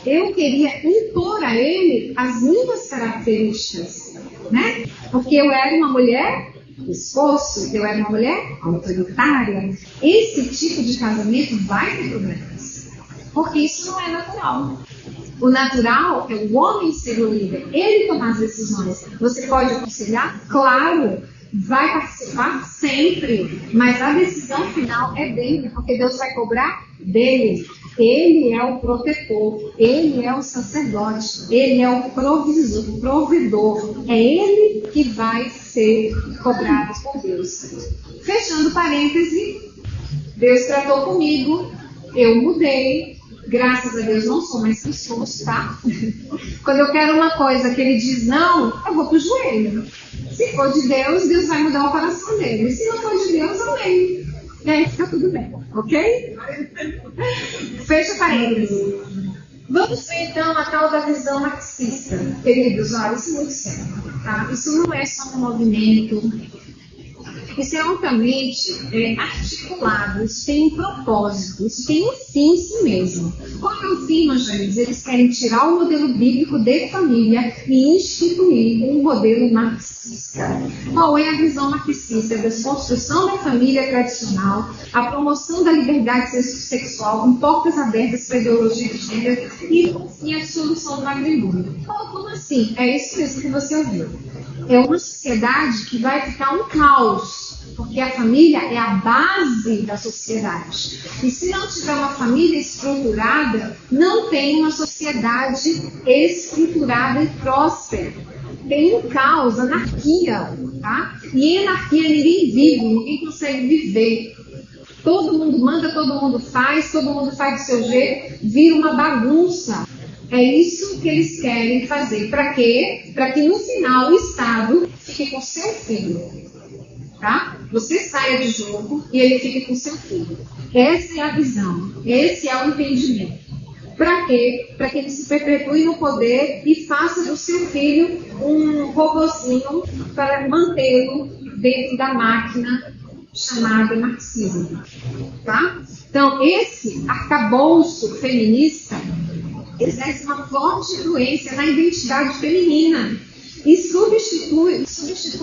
Eu queria impor a ele as minhas características, né? Porque eu era uma mulher esforço, eu era uma mulher autoritária. Esse tipo de casamento vai ter problemas. Porque isso não é natural. O natural é o homem ser o líder, ele tomar as decisões. Você pode aconselhar? Claro. Vai participar sempre, mas a decisão final é dele, porque Deus vai cobrar dele. Ele é o protetor, ele é o sacerdote, ele é o provedor. É ele que vai ser cobrado por Deus. Fechando parêntese, Deus tratou comigo, eu mudei. Graças a Deus não sou mais pescoço, tá? Quando eu quero uma coisa que ele diz não, eu vou pro joelho. Se for de Deus, Deus vai mudar o coração dele. Se não for de Deus, amém. E aí fica tudo bem, ok? Fecha parênteses. Vamos ver então a tal da visão marxista. Queridos, olha, isso é muito sério, tá? Isso não é só um movimento. Isso é altamente articulado, isso tem um propósito, isso tem um fim em si mesmo. Qual é o fim, meus queridos? Eles querem tirar o modelo bíblico de família e instituir um modelo marxista. Qual é a visão marxista? A desconstrução da família tradicional, a promoção da liberdade sexual, com portas abertas para a ideologia de gênero e, por fim, a solução do matrimônio. Como assim? É isso mesmo que você ouviu. É uma sociedade que vai ficar um caos, porque a família é a base da sociedade. E se não tiver uma família estruturada, não tem uma sociedade estruturada e próspera. Tem um caos, anarquia, tá? E em anarquia ninguém vive, ninguém consegue viver. Todo mundo manda, todo mundo faz do seu jeito, vira uma bagunça. É isso que eles querem fazer. Para quê? Para que no final o Estado fique com seu filho. Tá? Você saia de jogo e ele fique com seu filho. Essa é a visão. Esse é o entendimento. Para quê? Para que ele se perpetue no poder e faça do seu filho um robozinho para mantê-lo dentro da máquina chamada marxismo. Tá? Então, esse arcabouço feminista exerce uma forte influência na identidade feminina e substitui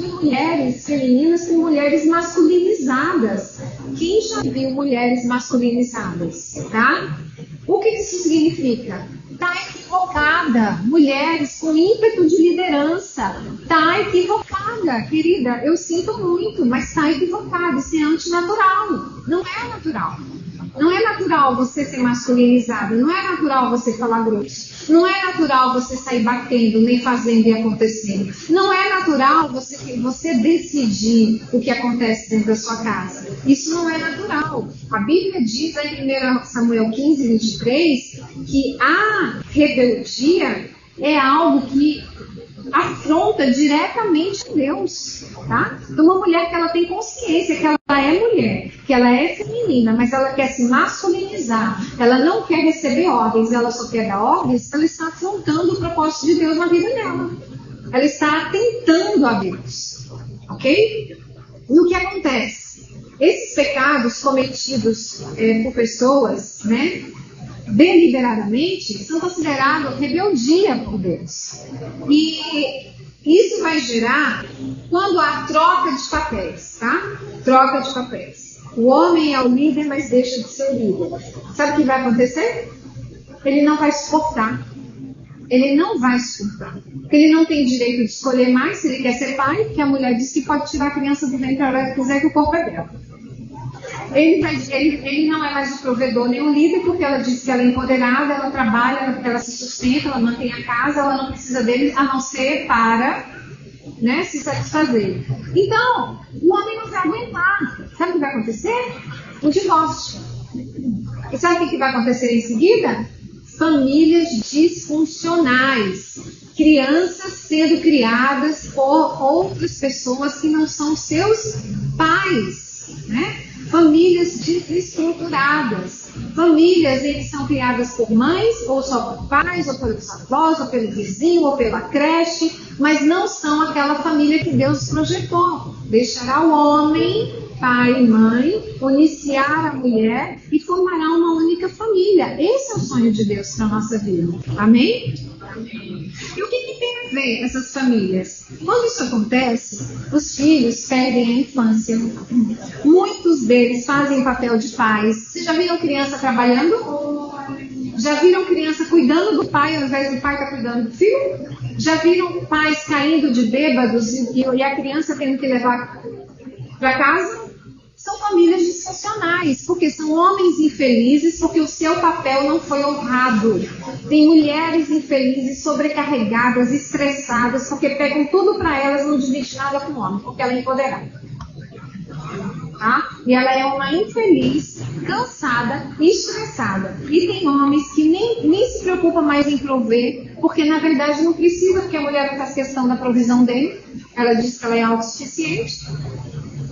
mulheres femininas por mulheres masculinizadas. Quem já viu mulheres masculinizadas, tá? O que isso significa? Está equivocada. Mulheres com ímpeto de liderança. Está equivocada, querida. Eu sinto muito, mas está equivocada. Isso é antinatural. Não é natural. Não é natural você ser masculinizada, não é natural você falar grosso, não é natural você sair batendo, nem fazendo e acontecendo, não é natural você decidir o que acontece dentro da sua casa. Isso não é natural. A Bíblia diz em 1 Samuel 15, 23, que a rebeldia é algo que afronta diretamente a Deus, tá? Então, uma mulher que ela tem consciência que ela é mulher, que ela é feminina, mas ela quer se masculinizar, ela não quer receber ordens, ela só quer dar ordens, ela está afrontando o propósito de Deus na vida dela. Ela está atentando a Deus, ok? E o que acontece? Esses pecados cometidos por pessoas, né, deliberadamente, são considerados rebeldia por Deus. E isso vai gerar quando há troca de papéis, tá? Troca de papéis. O homem é o líder, mas deixa de ser o líder. Sabe o que vai acontecer? Ele não vai suportar. Ele não vai suportar. Porque ele não tem direito de escolher mais se ele quer ser pai, porque a mulher diz que pode tirar a criança do ventre a hora que quiser, que o corpo é dela. Ele não é mais o provedor nem o líder, porque ela diz que ela é empoderada, ela trabalha, ela se sustenta, ela mantém a casa, ela não precisa dele a não ser para, né, se satisfazer. Então, o homem não vai aguentar. Sabe o que vai acontecer? O divórcio. E sabe o que vai acontecer em seguida? Famílias disfuncionais. Crianças sendo criadas por outras pessoas que não são seus pais, né? Famílias desestruturadas, famílias em que são criadas por mães, ou só por pais, ou pelos avós, ou pelo vizinho, ou pela creche, mas não são aquela família que Deus projetou. Deixará o homem, pai e mãe, uniciar a mulher e formará uma única família. Esse é o sonho de Deus para a nossa vida. Amém? E o que tem a ver essas famílias? Quando isso acontece, os filhos perdem a infância. Muitos deles fazem papel de pais. Vocês já viram criança trabalhando? Já viram criança cuidando do pai ao invés do pai estar cuidando do filho? Já viram pais caindo de bêbados e a criança tendo que levar para casa? São famílias disfuncionais, porque são homens infelizes, porque o seu papel não foi honrado. Tem mulheres infelizes, sobrecarregadas, estressadas, porque pegam tudo para elas e não dividem nada com o homem, porque ela é empoderada. Tá? E ela é uma infeliz, cansada e estressada. E tem homens que nem se preocupam mais em prover, porque na verdade não precisa, porque a mulher não faz questão da provisão dele. Ela diz que ela é autossuficiente.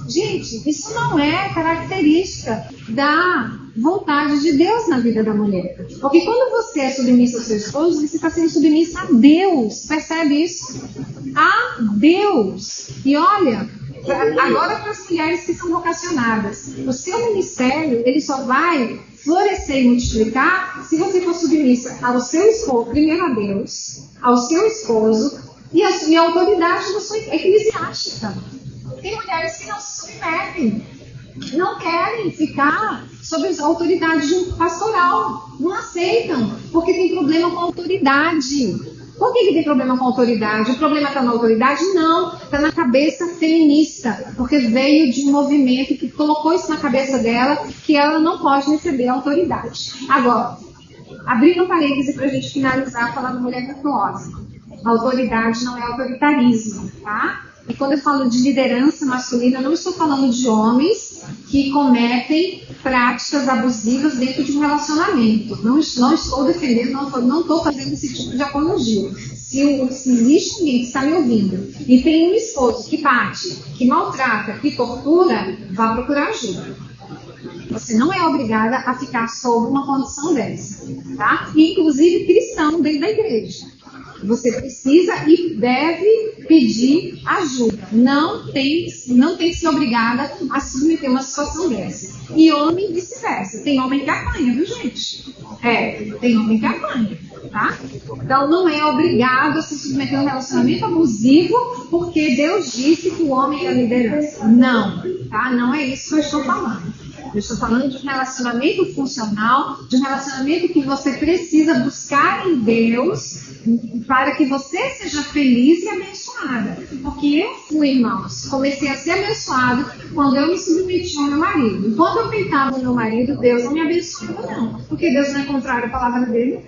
Gente, isso não é característica da vontade de Deus na vida da mulher. Porque quando você é submissa ao seu esposo, você está sendo submissa a Deus. Percebe isso? A Deus. E olha, agora para as mulheres que são vocacionadas, o seu ministério, ele só vai florescer e multiplicar se você for submissa ao seu esposo, primeiro a Deus, ao seu esposo e a autoridade da sua eclesiástica. Tem mulheres que não se submetem, não querem ficar sob a autoridade de um pastoral, não aceitam, porque tem problema com a autoridade. Por que tem problema com a autoridade? O problema está na autoridade? Não, está na cabeça feminista, porque veio de um movimento que colocou isso na cabeça dela, que ela não pode receber a autoridade. Agora, abrindo um parêntese para a gente finalizar, falando da mulher virtuosa. A autoridade não é autoritarismo, tá? E quando eu falo de liderança masculina, eu não estou falando de homens que cometem práticas abusivas dentro de um relacionamento. Não estou defendendo, não estou fazendo esse tipo de apologia. Se existe alguém que está me ouvindo e tem um esposo que bate, que maltrata, que tortura, vá procurar ajuda. Você não é obrigada a ficar sob uma condição dessa, tá? E, inclusive, cristão dentro da igreja. Você precisa e deve pedir ajuda. Não tem que ser obrigada a submeter uma situação dessa. E homem vice-versa. Tem homem que apanha, viu, gente? Tem homem que apanha, tá? Então não é obrigado a se submeter a um relacionamento abusivo porque Deus disse que o homem é a liderança. Não, tá? Não é isso que eu estou falando. Eu estou falando de um relacionamento funcional, de um relacionamento que você precisa buscar em Deus para que você seja feliz e abençoada. Porque eu fui, irmãos, comecei a ser abençoado quando eu me submeti ao meu marido. Quando eu peitava o meu marido, Deus não me abençoava, não. Porque Deus não é contrário à palavra dele.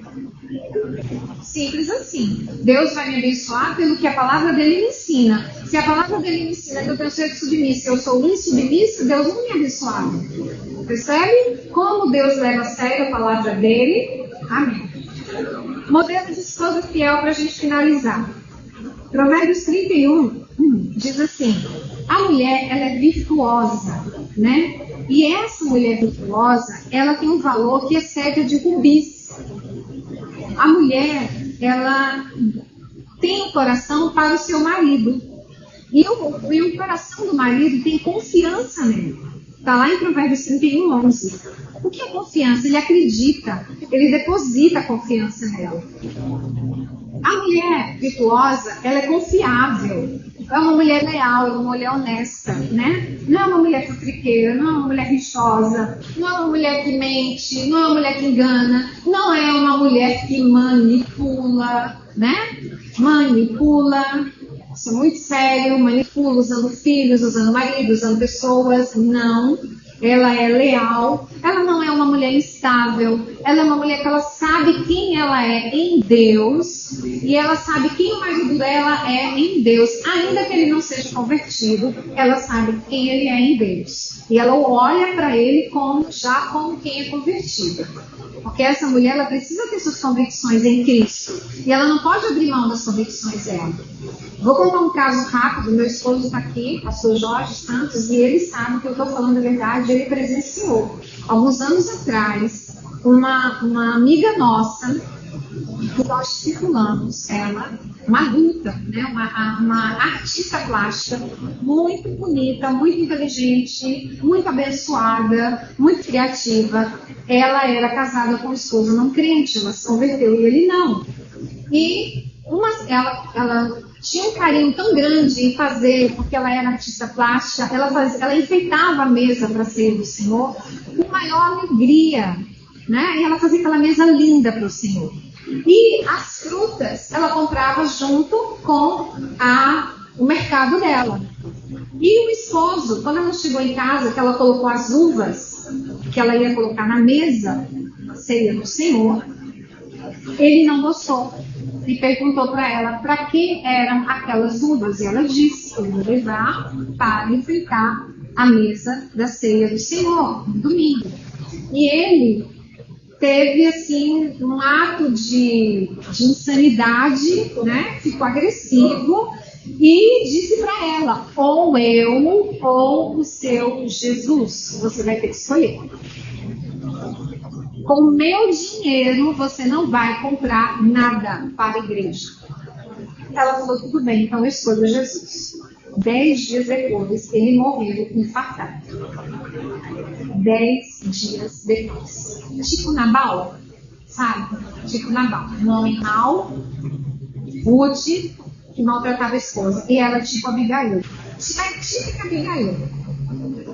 Simples assim. Deus vai me abençoar pelo que a palavra dele me ensina. Se a palavra dele me ensina que eu tenho que ser submissa e eu sou insubmissa, Deus não me abençoava. Percebe? Como Deus leva a sério a palavra dele? Amém. Modelo de esposa fiel para a gente finalizar. Provérbios 31 diz assim: a mulher, ela é virtuosa, né? E essa mulher virtuosa, ela tem um valor que excede de rubis. A mulher, ela tem um coração para o seu marido. E o coração do marido tem confiança nele. Está lá em Provérbios 31, 11. O que é confiança? Ele acredita, ele deposita a confiança nela. A mulher virtuosa, ela é confiável. É uma mulher leal, é uma mulher honesta, né? Não é uma mulher futriqueira, não é uma mulher rixosa, não é uma mulher que mente, não é uma mulher que engana, não é uma mulher que manipula, né? Manipula, isso é muito sério, manipula usando filhos, usando marido, usando pessoas, não. Ela é leal, ela não é uma mulher instável, ela é uma mulher que ela sabe quem ela é em Deus e ela sabe quem o marido dela é em Deus, ainda que ele não seja convertido, ela sabe quem ele é em Deus e ela olha para ele como quem é convertido, porque essa mulher ela precisa ter suas convicções em Cristo e ela não pode abrir mão das convicções dela. Vou contar um caso rápido. Meu esposo está aqui, pastor Jorge Santos, e ele sabe que eu estou falando a verdade. Ele presenciou, alguns anos atrás, uma amiga nossa, que nós circulamos, ela, uma adulta, né, uma artista plástica, muito bonita, muito inteligente, muito abençoada, muito criativa. Ela era casada com um esposo não crente, ela se converteu e ele não. E ela tinha um carinho tão grande em fazer, porque ela era artista plástica, ela enfeitava a mesa para a ceia do Senhor com maior alegria, né? E ela fazia aquela mesa linda para o Senhor. E as frutas ela comprava junto com o mercado dela. E o esposo, quando ela chegou em casa, que ela colocou as uvas que ela ia colocar na mesa, na ceia do Senhor, ele não gostou e perguntou para ela para que eram aquelas uvas. E ela disse: eu vou levar para enfeitar a mesa da ceia do Senhor, no domingo. E ele teve assim um ato de insanidade, né? Ficou agressivo e disse para ela: ou eu ou o seu Jesus, você vai ter que escolher. Com o meu dinheiro, você não vai comprar nada para a igreja. Ela falou: tudo bem, então eu escolho Jesus. 10 dias depois, ele morreu infartado. 10 dias depois. Tipo Nabal, sabe? Tipo Nabal. Um homem mau, rude, que maltratava a esposa. E ela, tipo Abigail. Típica Abigail.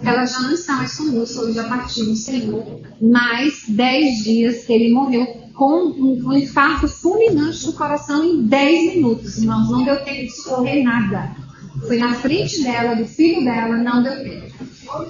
Ela já não está mais conosco, ela já partiu do Senhor. Mas 10 dias ele morreu com um infarto fulminante do coração em 10 minutos. Irmãos, não deu tempo de socorrer nada. Foi na frente dela, do filho dela, não deu tempo.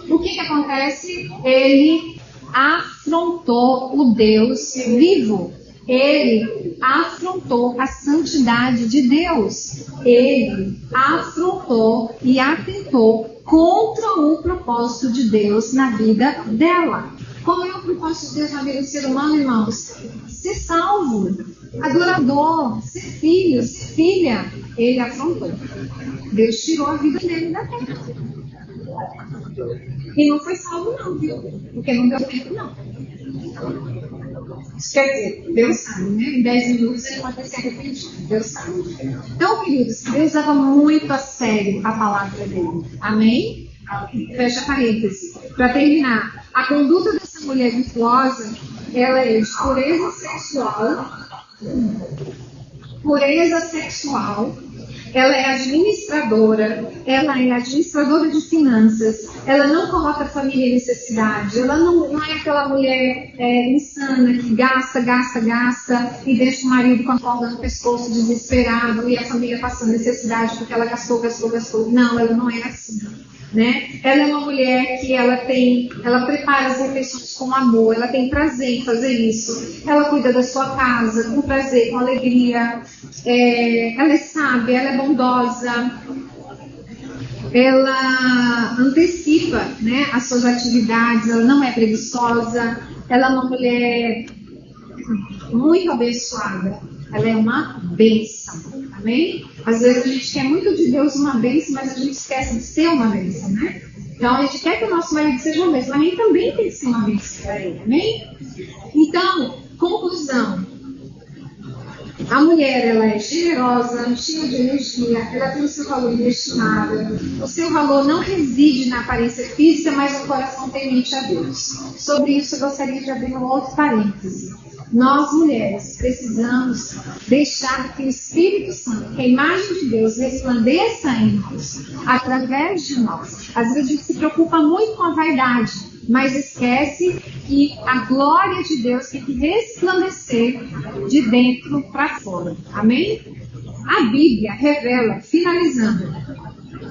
O que acontece? Ele afrontou o Deus vivo. Ele afrontou a santidade de Deus. Ele afrontou e atentou contra o propósito de Deus na vida dela. Qual é o propósito de Deus na vida do ser humano, irmãos? Ser salvo, adorador, ser filho, ser filha. Ele afrontou. Deus tirou a vida dele da terra. E não foi salvo não, viu? Porque não deu tempo não. Isso quer dizer, Deus sabe, né? Em 10 minutos ele pode ter se arrependido. Deus sabe. Então, queridos, Deus leva muito a sério a palavra dele. Amém? Fecha parênteses. Para terminar, a conduta dessa mulher virtuosa, ela é de pureza sexual. Pureza sexual. Ela é administradora de finanças, ela não coloca a família em necessidade, ela não é aquela mulher insana que gasta e deixa o marido com a corda no pescoço desesperado e a família passando necessidade porque ela gastou. Não, ela não é assim. Né? Ela é uma mulher que ela prepara as refeições com amor, ela tem prazer em fazer isso, ela cuida da sua casa com prazer, com alegria, ela é sábia, ela é bondosa, ela antecipa, né, as suas atividades, ela não é preguiçosa, ela é uma mulher muito abençoada, ela é uma bênção. Amém? Às vezes a gente quer muito de Deus uma bênção, mas a gente esquece de ser uma bênção, né? Então a gente quer que o nosso marido seja uma bênção, mas a gente também tem que ser uma bênção para ele, amém? Então, conclusão. A mulher, ela é generosa, cheia de energia, ela tem o seu valor inestimável. O seu valor não reside na aparência física, mas no coração temente a Deus. Sobre isso eu gostaria de abrir um outro parêntese. Nós, mulheres, precisamos deixar que o Espírito Santo, que a imagem de Deus, resplandeça em nós, através de nós. Às vezes a gente se preocupa muito com a vaidade, mas esquece que a glória de Deus tem que resplandecer de dentro para fora. Amém? A Bíblia revela, finalizando,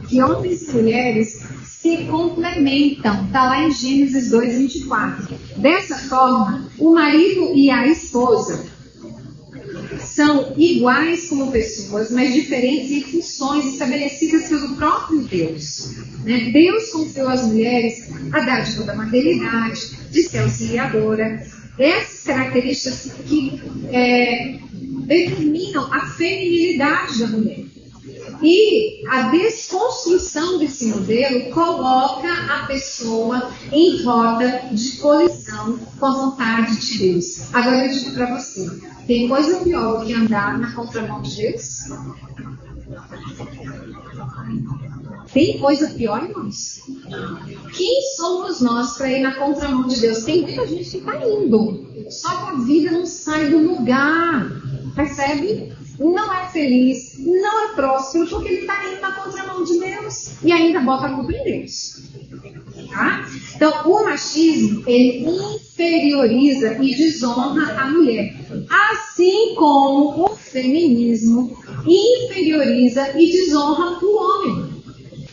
que homens e mulheres se complementam. Está lá em Gênesis 2:24. Dessa forma, o marido e a esposa são iguais como pessoas, mas diferentes em funções estabelecidas pelo próprio Deus. Deus confiou às mulheres a dádiva da maternidade, de ser auxiliadora. Essas características que determinam a feminilidade da mulher. E a desconstrução desse modelo coloca a pessoa em rota de colisão com a vontade de Deus. Agora eu digo para você, tem coisa pior do que andar na contramão de Deus? Tem coisa pior, irmãos? Quem somos nós para ir na contramão de Deus? Tem muita gente que está indo, só que a vida não sai do lugar, percebe? Não é feliz, não é próspero, porque ele está indo na contramão de Deus e ainda bota a culpa em Deus. Tá? Então, o machismo, ele inferioriza e desonra a mulher, assim como o feminismo inferioriza e desonra o homem.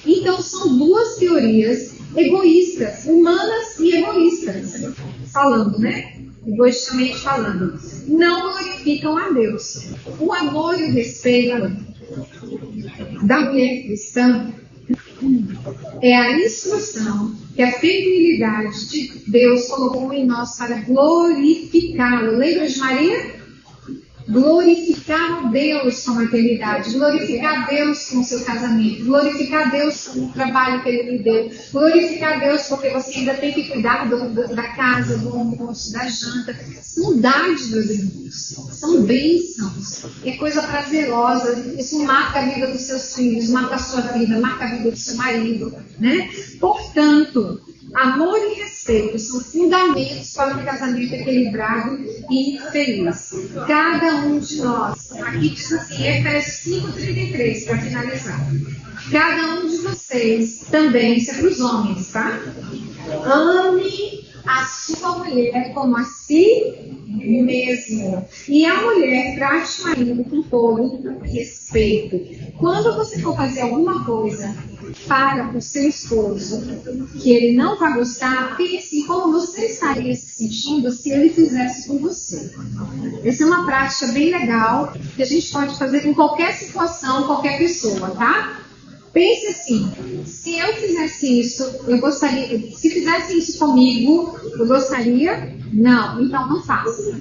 Então, são duas teorias egoístas, humanas e egoístas, falando, né? Egoisticamente falando, não glorificam a Deus. O amor e o respeito da mulher cristã é a instrução que a feminilidade de Deus colocou em nós para glorificá-lo. Lembra de Maria? Glorificar a Deus com a maternidade, glorificar a Deus com o seu casamento, glorificar a Deus com o trabalho que Ele lhe deu, glorificar a Deus porque você ainda tem que cuidar da casa, do almoço, da janta. São dádivas, irmãos, são bênçãos, é coisa prazerosa. Isso marca a vida dos seus filhos, marca a sua vida, marca a vida do seu marido, né? Portanto, amor e respeito são fundamentos para um casamento equilibrado e feliz. Cada um de nós, aqui diz assim, Efésios 5:33, para finalizar. Cada um de vocês também, isso é para os homens, tá? Ame a sua mulher como a si mesmo. E a mulher trate o marido com todo respeito. Quando você for fazer alguma coisa para o seu esposo que ele não vai gostar, pense em como você estaria se sentindo se ele fizesse com você. Essa é uma prática bem legal que a gente pode fazer em qualquer situação, qualquer pessoa, tá? Pense assim, se eu fizesse isso, eu gostaria, se fizesse isso comigo, eu gostaria? Não, então não faça,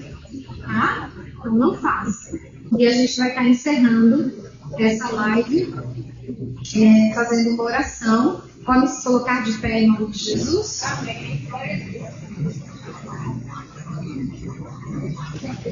tá? Então não faça. E a gente vai estar encerrando essa live fazendo uma oração. Pode se colocar de pé em nome de Jesus. Amém.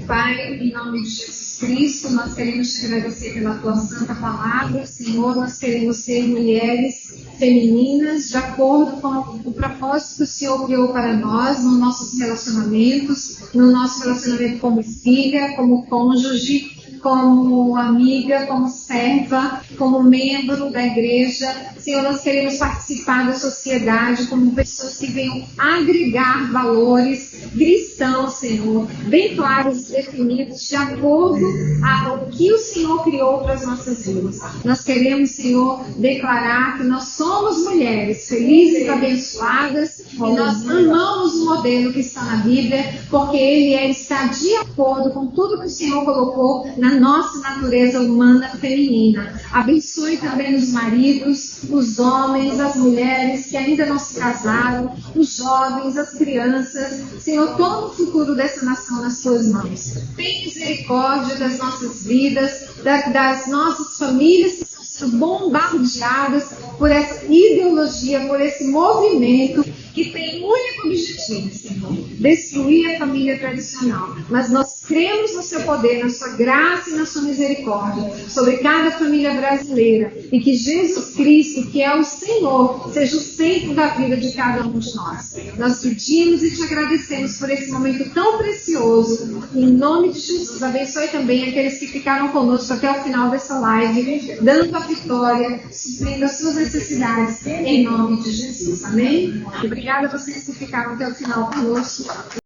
Pai, em nome de Jesus Cristo, nós queremos te agradecer pela tua santa palavra. Senhor, nós queremos ser mulheres femininas de acordo com o propósito que o Senhor criou para nós, nos nossos relacionamentos, no nosso relacionamento como filha, como cônjuge, como amiga, como serva, como membro da igreja. Senhor, nós queremos participar da sociedade como pessoas que venham agregar valores cristãos, Senhor, bem claros e definidos, de acordo ao que o Senhor criou para as nossas vidas. Nós queremos, Senhor, declarar que nós somos mulheres felizes e abençoadas, e nós amamos o modelo que está na Bíblia, porque ele está de acordo com tudo que o Senhor colocou na na nossa natureza humana feminina. Abençoe também os maridos, os homens, as mulheres que ainda não se casaram, os jovens, as crianças. Senhor, toma o futuro dessa nação nas tuas mãos. Tem misericórdia das nossas vidas, das nossas famílias que estão sendo bombardeadas por essa ideologia, por esse movimento que tem um único objetivo, Senhor: destruir a família tradicional. Mas nós cremos no seu poder, na sua graça e na sua misericórdia sobre cada família brasileira, e que Jesus Cristo, que é o Senhor, seja o centro da vida de cada um de nós. Nós pedimos e te agradecemos por esse momento tão precioso. Em nome de Jesus, abençoe também aqueles que ficaram conosco até o final dessa live, dando a vitória, suprindo as suas necessidades, em nome de Jesus. Amém? Obrigada a vocês que ficaram até o final conosco.